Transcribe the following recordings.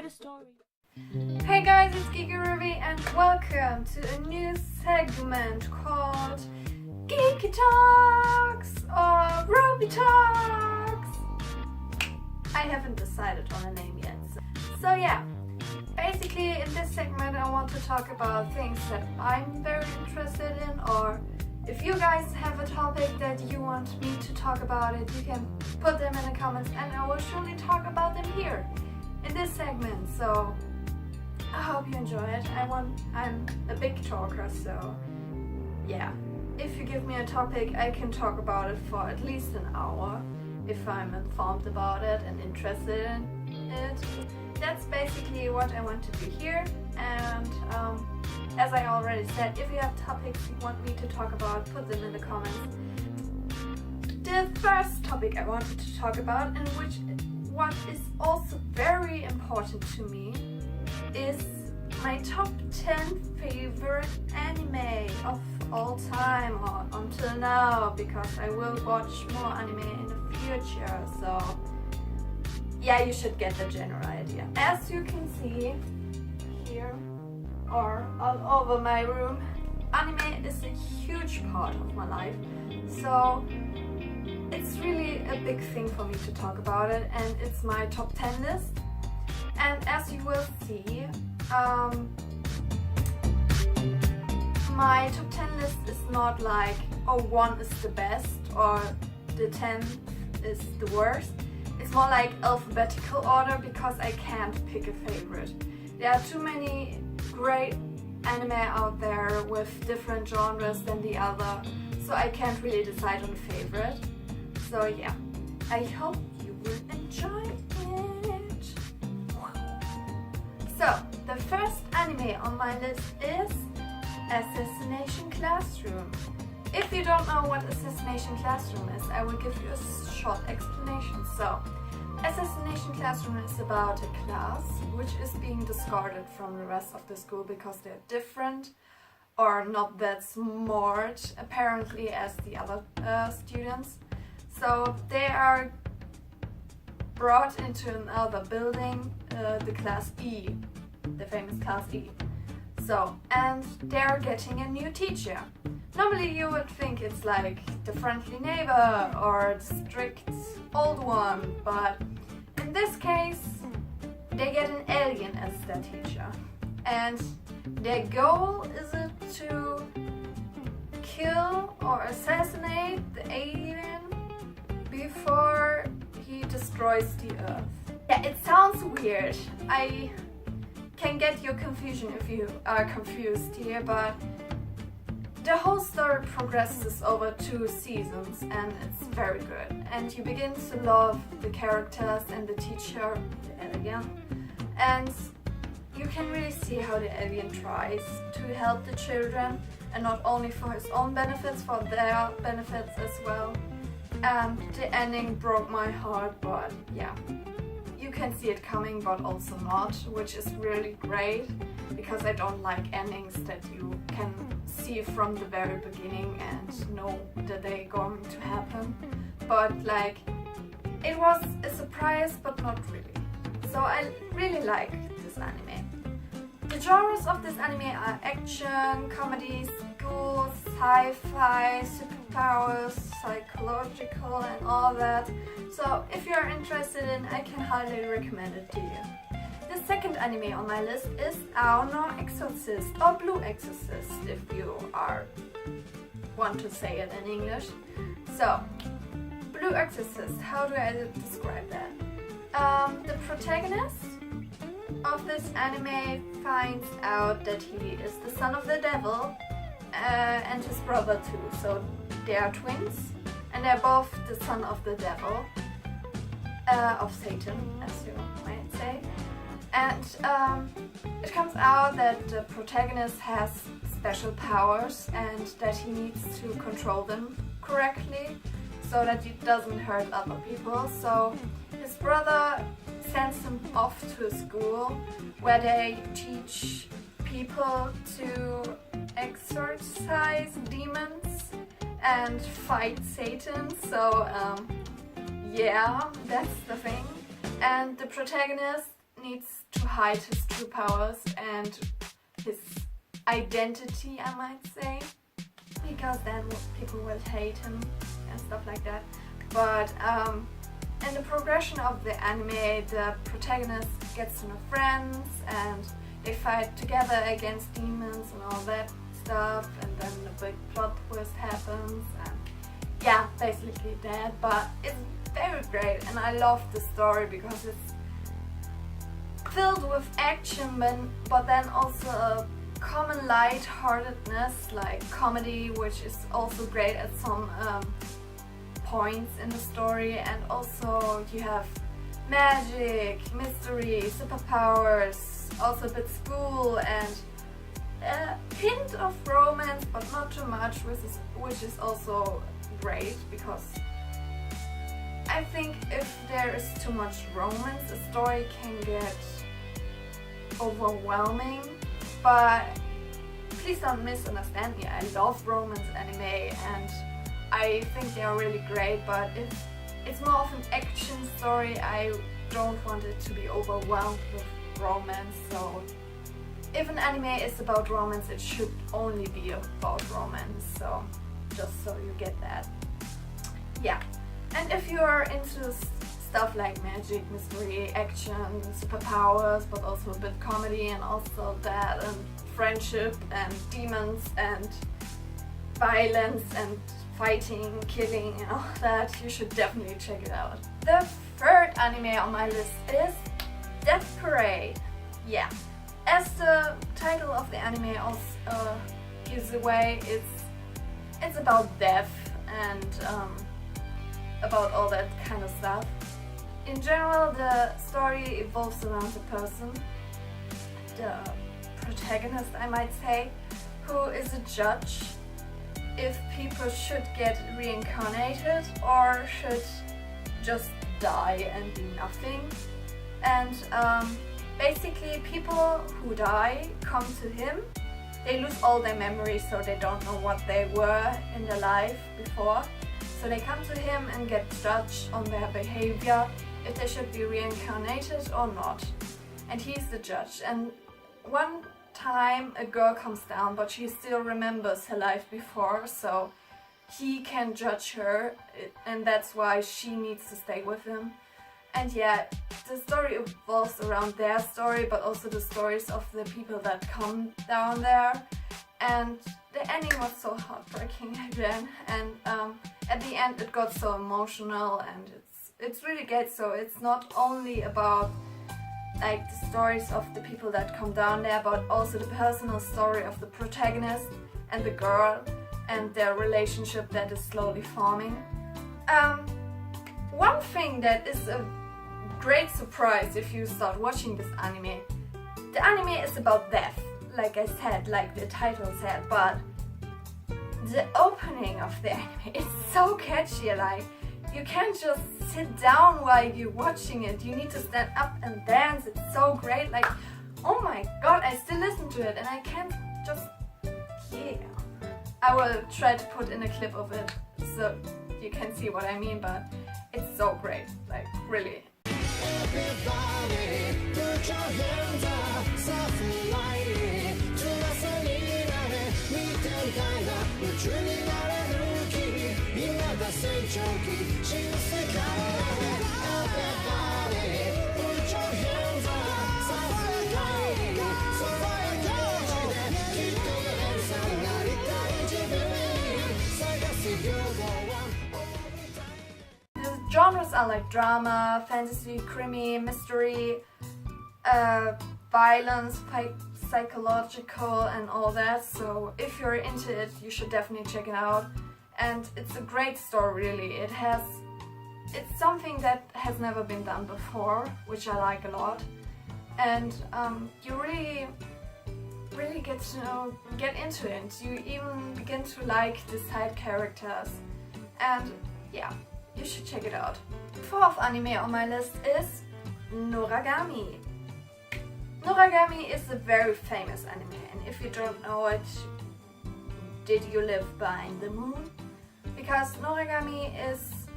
the story. Hey guys, it's Geeky Ruby and welcome to a new segment called Geeky Talks or Ruby Talks. I haven't decided on a name yet. So yeah, basically in this segment I want to talk about things that I'm very interested in, or if you guys have a topic that you want me to talk about it, you can put them in the comments and I will surely talk about them here in this segment. So I hope you enjoy it. I'm a big talker, so yeah. If you give me a topic, I can talk about it for at least an hour if I'm informed about it and interested in it. That's basically what I want to do here. And as I already said, if you have topics you want me to talk about, put them in the comments. The first topic I wanted to talk about, and what is also very important to me, is my top 10 favorite anime of all time or until now, because I will watch more anime in the future, so yeah, you should get the general idea. As you can see here or all over my room, anime is a huge part of my life, so it's really a big thing for me to talk about it, and it's my top 10 list. And as you will see, my top 10 list is not like, oh, 1 is the best or the 10th is the worst. It's more like alphabetical order, because I can't pick a favorite. There are too many great anime out there with different genres than the other, so I can't really decide on a favorite. So yeah, I hope you will enjoy it. So, the first anime on my list is Assassination Classroom. If you don't know what Assassination Classroom is, I will give you a short explanation. So, Assassination Classroom is about a class which is being discarded from the rest of the school because they're different or not that smart, apparently, as the other students. So, they are brought into another building, the class E, the famous class E. So, and they're getting a new teacher. Normally you would think it's like the friendly neighbor or the strict old one, but in this case they get an alien as their teacher. And their goal is it to kill or assassinate the alien before he destroys the earth. Yeah, it sounds weird. I can get your confusion if you are confused here, but the whole story progresses over 2 seasons and it's very good. And you begin to love the characters and the teacher, the alien. And you can really see how the alien tries to help the children, and not only for his own benefits, for their benefits as well. And the ending broke my heart, but yeah, you can see it coming but also not, which is really great, because I don't like endings that you can see from the very beginning and know that they're going to happen. But like, it was a surprise but not really. So I really like this anime. The genres of this anime are action, comedy, school, sci-fi, superpowers, psychological and all that. So if you're interested in, I can highly recommend it to you. The second anime on my list is Exorcist or Blue Exorcist, if you want to say it in English. So, Blue Exorcist, how do I describe that? The protagonist of this anime finds out that he is the son of the devil and his brother too. So they are twins and they're both the son of the devil, of Satan, as you might say. And it comes out that the protagonist has special powers and that he needs to control them correctly so that he doesn't hurt other people. So his brother sends him off to a school where they teach people to exorcise demons and fight Satan. So yeah, that's the thing. And the protagonist needs to hide his true powers and his identity, I might say, because then people will hate him and stuff like that. But in the progression of the anime, the protagonist gets to know friends and they fight together against demons and all that stuff, and then the big plot twist happens, and yeah, basically that. But it's very great and I love the story because it's filled with action, but then also a common light-heartedness, like comedy, which is also great at some points in the story. And also you have magic, mystery, superpowers, also a bit school, and a hint of romance, but not too much, which is also great, because I think if there is too much romance, a story can get overwhelming. But please don't misunderstand me, I love romance anime and I think they are really great, but if it's more of an action story, I don't want it to be overwhelmed with romance. So if an anime is about romance, it should only be about romance, so just so you get that. Yeah, and if you are into stuff like magic, mystery, action, superpowers, but also a bit comedy and also that, and friendship and demons and violence and fighting, killing and all that, you should definitely check it out. The third anime on my list is Death Parade. Yeah, as the title of the anime also gives away, it's about death and about all that kind of stuff. In general, the story evolves around the person, the protagonist I might say, who is a judge if people should get reincarnated or should just die and be nothing. And basically people who die come to him. They lose all their memories, so they don't know what they were in their life before. So they come to him and get judged on their behavior, if they should be reincarnated or not. And he's the judge. And one time a girl comes down, but she still remembers her life before, so he can judge her, and that's why she needs to stay with him. And yeah, the story evolves around their story, but also the stories of the people that come down there. And the ending was so heartbreaking again, and at the end it got so emotional, and it's really great. So it's not only about like the stories of the people that come down there, but also the personal story of the protagonist and the girl and their relationship that is slowly forming. One thing that is a great surprise if you start watching this anime, the anime is about death, like I said, like the title said, but the opening of the anime is so catchy. Like, you can't just sit down while you're watching it, you need to stand up and dance. It's so great, like, oh my god, I still listen to it and I can't just, yeah. I will try to put in a clip of it so you can see what I mean, but it's so great, like, really. Everybody, put your hands up, something like it. To us, I need it. We can kind of, we're turning out a new key. You know the same chunky, she's the kind. Everybody, put your hands up, something like it. So far, go, keep the hands up, not it, the genres are like drama, fantasy, crimi, mystery, violence, psychological and all that. So if you're into it, you should definitely check it out. And it's a great story, really. It's something that has never been done before, which I like a lot. And you really get into it. You even begin to like the side characters. And yeah, you should check it out. Fourth anime on my list is Noragami. Noragami is a very famous anime, and if you don't know it, did you live behind the moon? Because Noragami is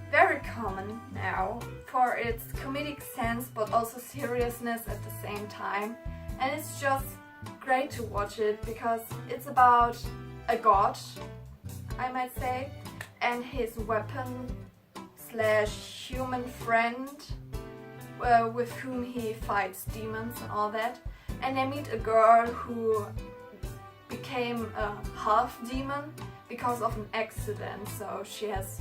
very common now for its comedic sense but also seriousness at the same time, and it's just great to watch it because it's about a god, I might say, and his weapon slash human friend with whom he fights demons and all that. And they meet a girl who became a half demon because of an accident, so she has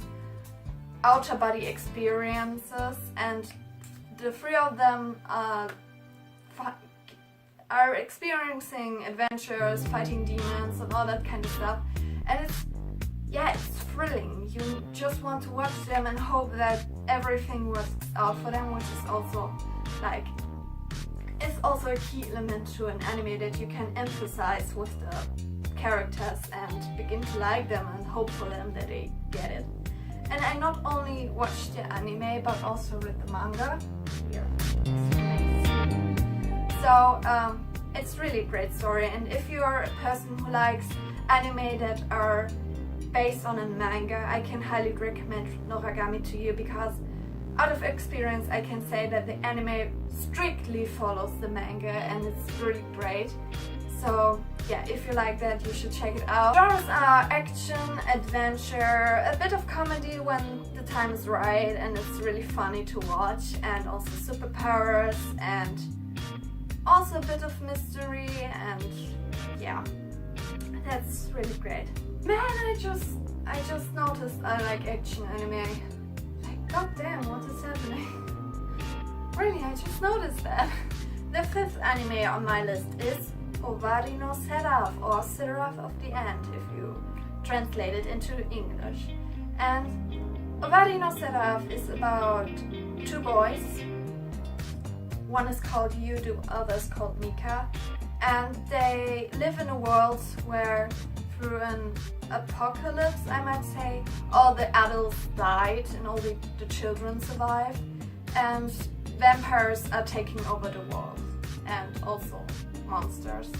outer body experiences, and the three of them are experiencing adventures, fighting demons and all that kind of stuff. And it's thrilling. You just want to watch them and hope that everything works out for them, which is also like, it's also a key element to an anime, that you can emphasize with the characters and begin to like them and hope for them that they get it. And I not only watched the anime but also read the manga. Here. So it's really a great story, and if you're a person who likes anime that are based on a manga, I can highly recommend Noragami to you, because out of experience I can say that the anime strictly follows the manga and it's really great. So yeah, if you like that, you should check it out. Genres are action, adventure, a bit of comedy when the time is right, and it's really funny to watch, and also superpowers and also a bit of mystery, and yeah, that's really great. Man, I just noticed I like action anime. Like, goddamn, what is happening? Really, I just noticed that. The fifth anime on my list is Owari no Seraph, or Seraph of the End if you translate it into English. And Owari no Seraph is about two boys. One is called Yu, the other is called Mika, and they live in a world where, through an apocalypse, I might say, all the adults died and all the children survived, and vampires are taking over the world, and also monsters.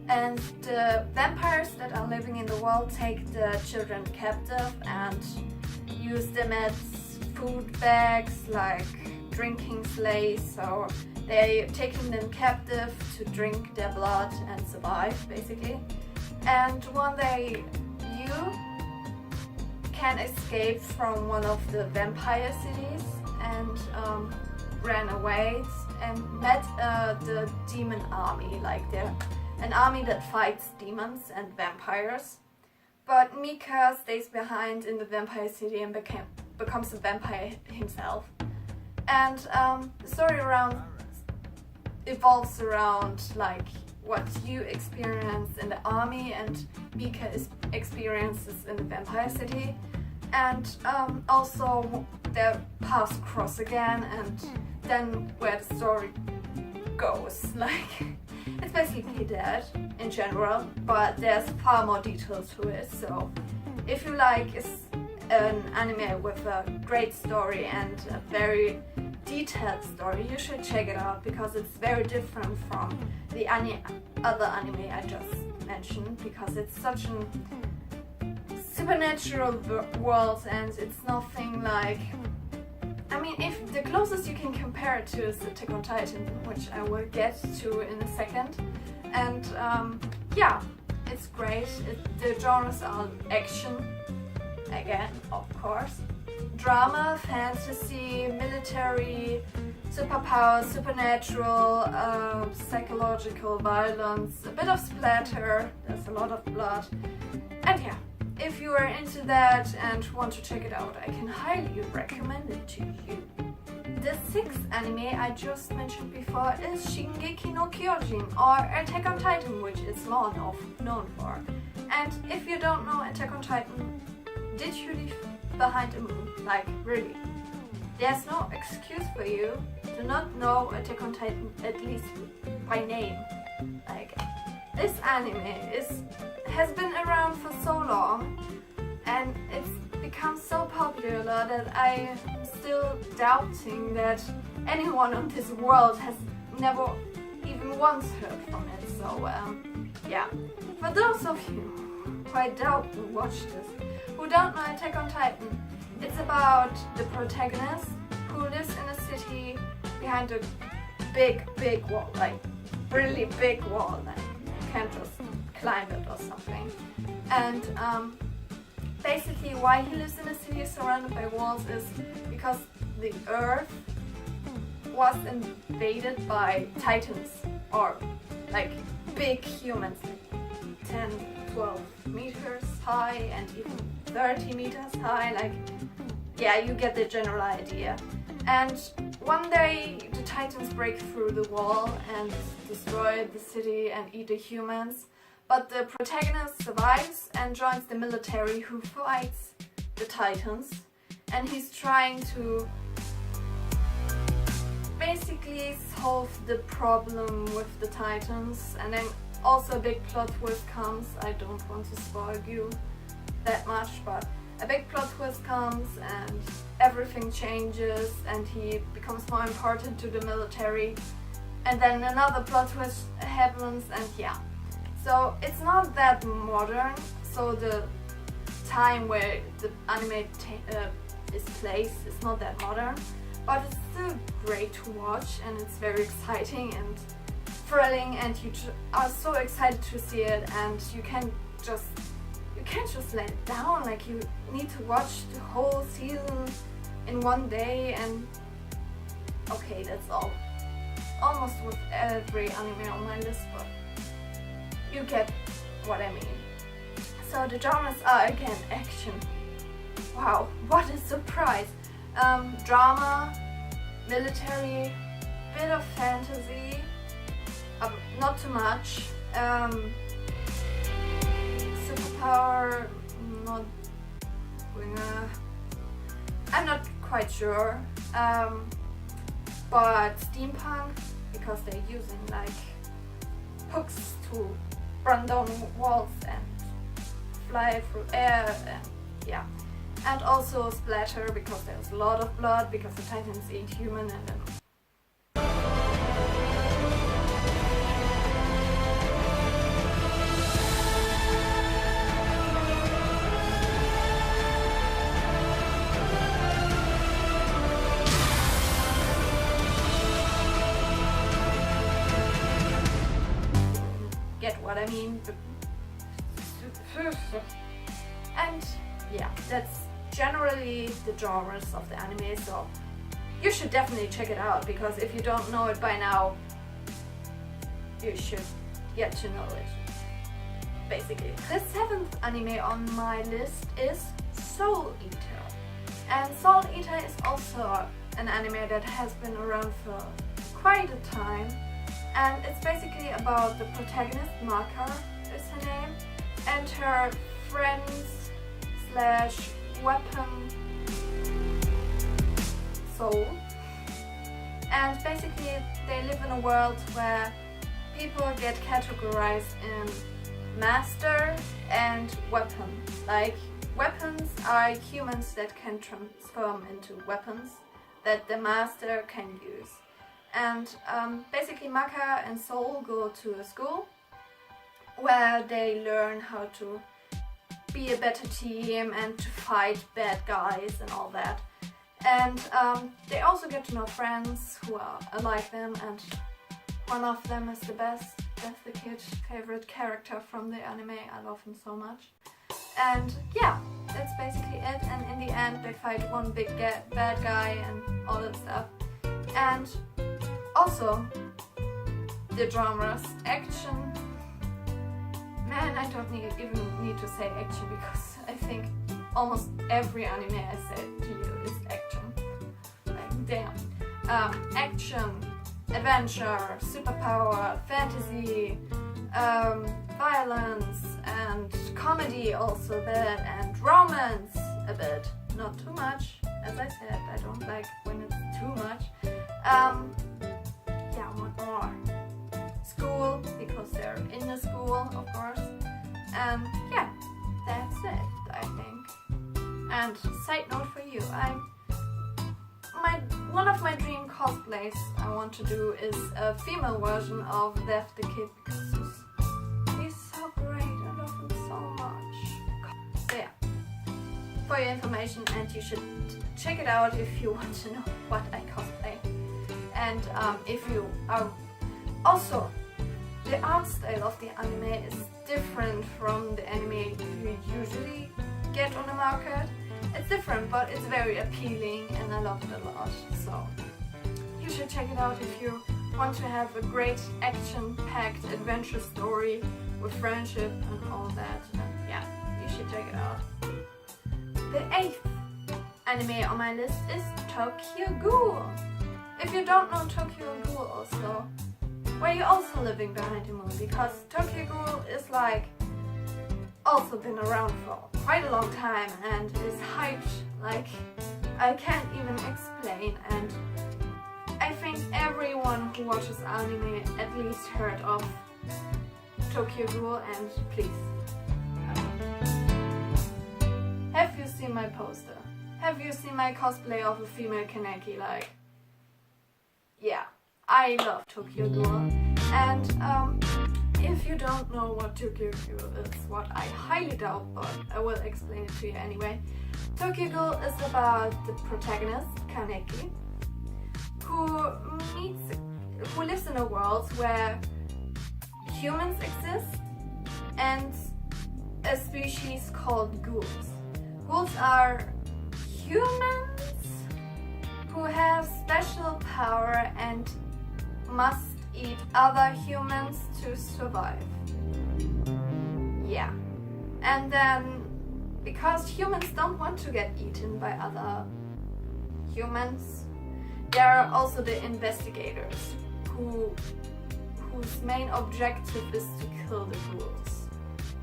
And the vampires that are living in the world take the children captive and use them as food bags, like drinking slaves. So they're taking them captive to drink their blood and survive, basically. And one day you can escape from one of the vampire cities and ran away and met the demon army, like an army that fights demons and vampires. But Mika stays behind in the vampire city and becomes a vampire himself. And the story evolves around like what you experience in the army and Mika experiences in the vampire city, and also their paths cross again, and then where the story goes. Like, it's basically that in general, but there's far more detail to it. So if you like an anime with a great story and a very detailed story, you should check it out, because it's very different from the other anime I just mentioned, because it's such a supernatural world, and it's nothing like, I mean, if the closest you can compare it to is Attack on Titan, which I will get to in a second. And yeah, it's great. The genres are action, again, of course, drama, fantasy, military, superpowers, supernatural, psychological violence, a bit of splatter, there's a lot of blood. And yeah, if you are into that and want to check it out, I can highly recommend it to you. The sixth anime I just mentioned before is Shingeki no Kyojin, or Attack on Titan, which is more known for. And if you don't know Attack on Titan, did you live behind a moon? Like, really. There's no excuse for you to not know Attack on Titan, at least by name. Like, this anime has been around for so long, and it's become so popular that I'm still doubting that anyone on this world has never even once heard from it. So yeah, for those of you who I doubt will watch this, who don't know Attack on Titan, It's about the protagonist who lives in a city behind a big wall, like really big wall, like you can't just climb it or something. And basically why he lives in a city surrounded by walls is because the earth was invaded by titans, or like big humans, 10, 12 meters high and even 30 meters high, like, yeah, you get the general idea. And one day the titans break through the wall and destroy the city and eat the humans, but the protagonist survives and joins the military who fights the titans, and he's trying to basically solve the problem with the titans. And then also a big plot twist comes. I don't want to spoil you that much, but a big plot twist comes and everything changes and he becomes more important to the military, and then another plot twist happens, and yeah. So it's not that modern, so the time where the anime is placed is not that modern, but it's still great to watch and it's very exciting and thrilling, and you are so excited to see it, and you can't just let it down. Like, you need to watch the whole season in one day, and okay, that's all. Almost with every anime on my list, but you get what I mean. So the genres are again action. Wow, what a surprise! Drama, military, bit of fantasy, not too much. Superpower, not. I'm not quite sure. But steampunk, because they're using like hooks to run down walls and fly through air, and yeah. And also splatter, because there's a lot of blood, because the titans eat human, and then get what I mean. And yeah, that's generally the genres of the anime, so you should definitely check it out, because if you don't know it by now, you should get to know it, basically. The 7th anime on my list is Soul Eater. And Soul Eater is also an anime that has been around for quite a time, and it's basically about the protagonist, Maka is her name, and her friends slash weapon soul. And basically they live in a world where people get categorized in master and weapon. Like, weapons are humans that can transform into weapons that the master can use. And basically Maka and Soul go to a school where they learn how to be a better team and to fight bad guys and all that. And they also get to know friends who are like them, and one of them is the best. That's the kid's favorite character from the anime. I love him so much. And yeah, that's basically it. And in the end they fight one big bad guy and all that stuff. And also the genres action. Man, I don't even need to say action, because I think almost every anime I said to you is action. Like, damn. Action, adventure, superpower, fantasy, violence, and comedy also a bit, and romance a bit. Not too much, as I said. I don't like when it's too much. Yeah, what more? School, because they're in the school, of course. And yeah, that's it, I think. And side note for you, one of my dream cosplays I want to do is a female version of Death the Kid, because he's so great. I love him so much. So yeah, for your information, and you should check it out if you want to know what I cosplay. And if you are also, the art style of the anime is different from the anime you usually get on the market. It's different, but it's very appealing and I love it a lot. So you should check it out if you want to have a great action-packed adventure story with friendship and all that. And yeah, you should check it out. The 8th anime on my list is Tokyo Ghoul. If you don't know Tokyo Ghoul also, well, you're also living behind the moon, because Tokyo Ghoul is like also been around for quite a long time and is hyped like I can't even explain, and I think everyone who watches anime at least heard of Tokyo Ghoul. And please, have you seen my poster? Have you seen my cosplay of a female Kaneki? Like, yeah, I love Tokyo Ghoul. And if you don't know what Tokyo Ghoul is, what I highly doubt, but I will explain it to you anyway. Tokyo Ghoul is about the protagonist, Kaneki, who lives in a world where humans exist and a species called ghouls. Ghouls are humans who have special power and must eat other humans to survive. Yeah. And then, because humans don't want to get eaten by other humans, there are also the investigators whose main objective is to kill the ghouls.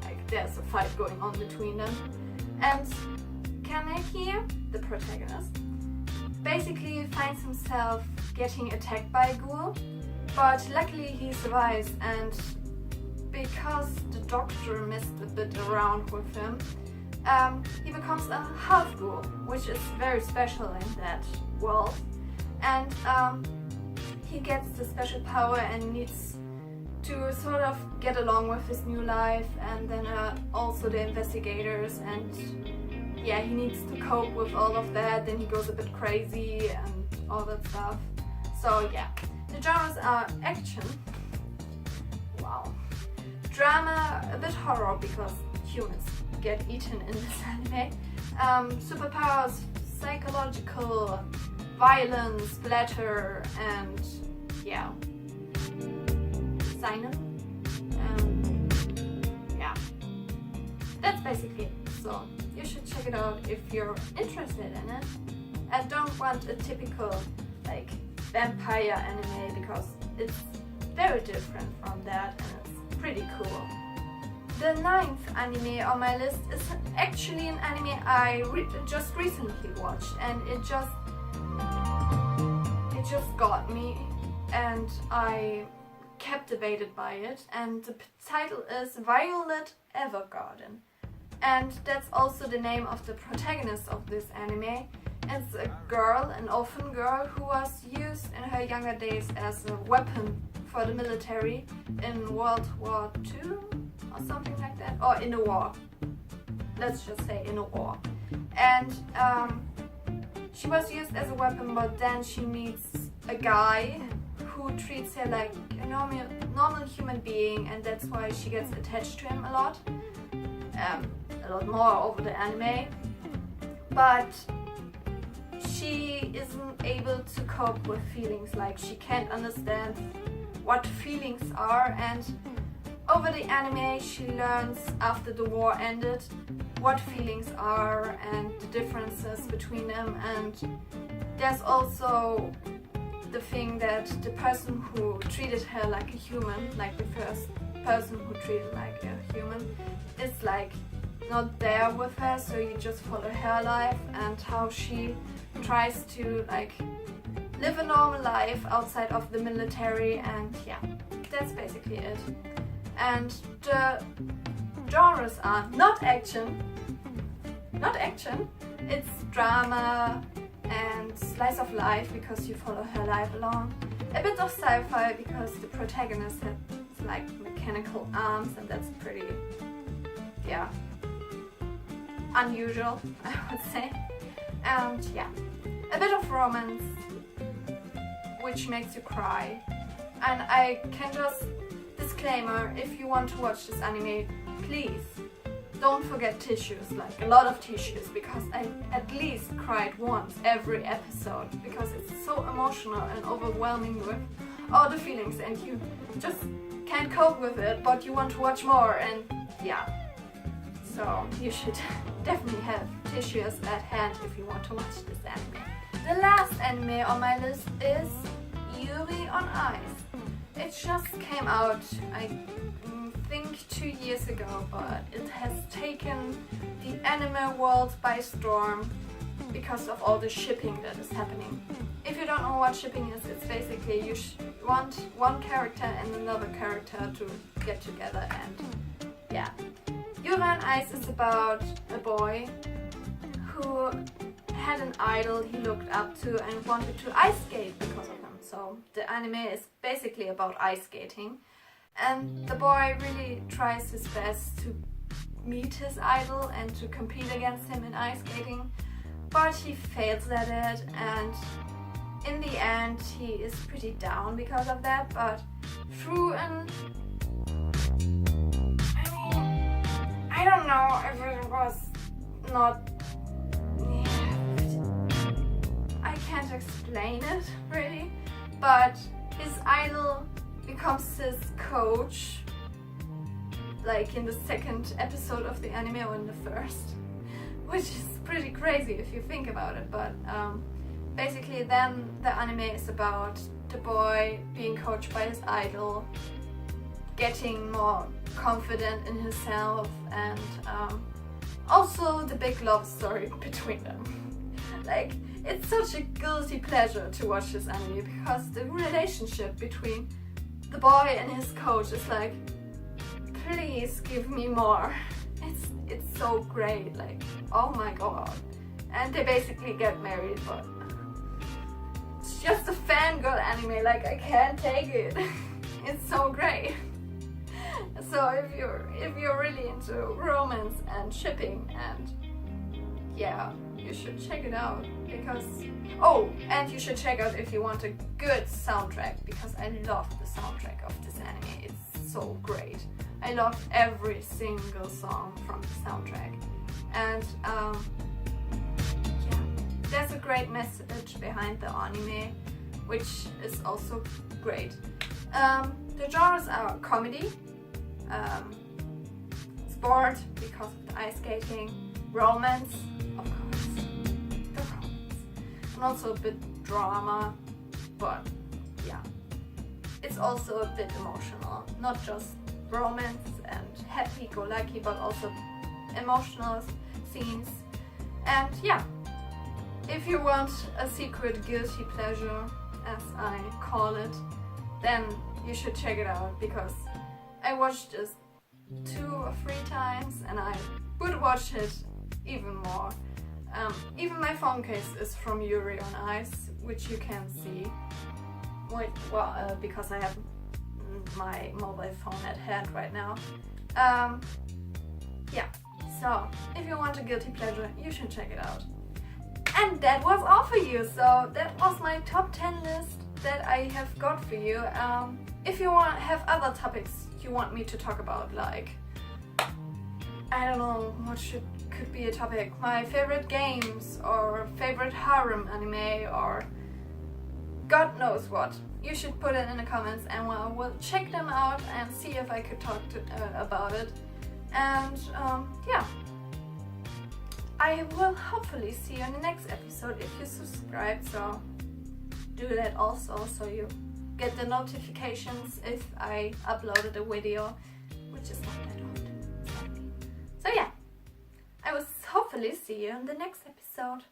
Like, there's a fight going on between them. And Kaneki, the protagonist, basically finds himself getting attacked by a ghoul, but luckily he survives, and because the doctor messed a bit around with him, he becomes a half ghoul, which is very special in that world. And he gets the special power and needs to sort of get along with his new life, and then also the investigators, and yeah, he needs to cope with all of that. Then he goes a bit crazy and all that stuff. So yeah, the genres are action, wow, drama, a bit horror because humans get eaten in this anime, superpowers, psychological, violence, splatter, and yeah, seinen. Yeah, that's basically it. So you should check it out if you're interested in it. I don't want a typical like vampire anime because it's very different from that and it's pretty cool. The 9th anime on my list is actually an anime I just recently watched, and it just got me and I captivated by it, and the title is Violet Evergarden, and that's also the name of the protagonist of this anime. It's a girl, an orphan girl, who was used in her younger days as a weapon for the military in World War II or something like that, or in a war, let's just say in a war. And she was used as a weapon, but then she meets a guy who treats her like a normal human being, and that's why she gets attached to him a lot more over the anime. But she isn't able to cope with feelings, like she can't understand what feelings are, and over the anime she learns after the war ended what feelings are and the differences between them. And there's also the thing that the person who treated her like a human, like the first person who treated like a human, is like not there with her, so you just follow her life and how she tries to like live a normal life outside of the military. And yeah, that's basically it. And the genres are not action, it's drama and slice of life because you follow her life along, a bit of sci-fi because the protagonist has like mechanical arms, and that's pretty, yeah, unusual, I would say. And yeah, a bit of romance, which makes you cry. And I can just, disclaimer, if you want to watch this anime, please don't forget tissues, like a lot of tissues, because I at least cried once every episode, because it's so emotional and overwhelming with all the feelings and you just can't cope with it, but you want to watch more, and yeah. So you should definitely have tissues at hand if you want to watch this anime. The last anime on my list is Yuri on Ice. It just came out, I think 2 years ago, but it has taken the anime world by storm because of all the shipping that is happening. If you don't know what shipping is, it's basically you want one character and another character to get together, and yeah. Yuri on Ice is about a boy who had an idol he looked up to and wanted to ice skate because of him. So the anime is basically about ice skating, and the boy really tries his best to meet his idol and to compete against him in ice skating, but he fails at it, and in the end he is pretty down because of that. But through I don't know if it was not, I can't explain it really, but his idol becomes his coach, like in the second episode of the anime or in the first, which is pretty crazy if you think about it. But basically then the anime is about the boy being coached by his idol, getting more confident in himself, and also the big love story between them. Like, it's such a guilty pleasure to watch this anime because the relationship between the boy and his coach is like, please give me more. It's so great, like, oh my god. And they basically get married, but it's just a fangirl anime, like, I can't take it. It's so great. So if you're really into romance and shipping, and yeah, you should check it out, because and you should check out if you want a good soundtrack, because I love the soundtrack of this anime. It's so great. I love every single song from the soundtrack, and yeah, there's a great message behind the anime, which is also great. The genres are comedy, sport because of the ice skating, romance, of course, the romance, and also a bit drama, but yeah, it's also a bit emotional, not just romance and happy-go-lucky, but also emotional scenes. And yeah, if you want a secret guilty pleasure, as I call it, then you should check it out, because I watched this 2 or 3 times and I would watch it even more. Even my phone case is from Yuri on Ice, which you can see. Because I have my mobile phone at hand right now. Yeah, so if you want a guilty pleasure, you should check it out. And that was all for you. So that was my top 10 list that I have got for you. If you have other topics you want me to talk about, like, I don't know, what could be a topic, my favorite games, or favorite harem anime, or God knows what, you should put it in the comments, and we'll check them out and see if I could talk about it. And yeah, I will hopefully see you in the next episode if you subscribe, so do that also, so you get the notifications if I uploaded a video, which is not that often. So yeah, I will hopefully see you in the next episode.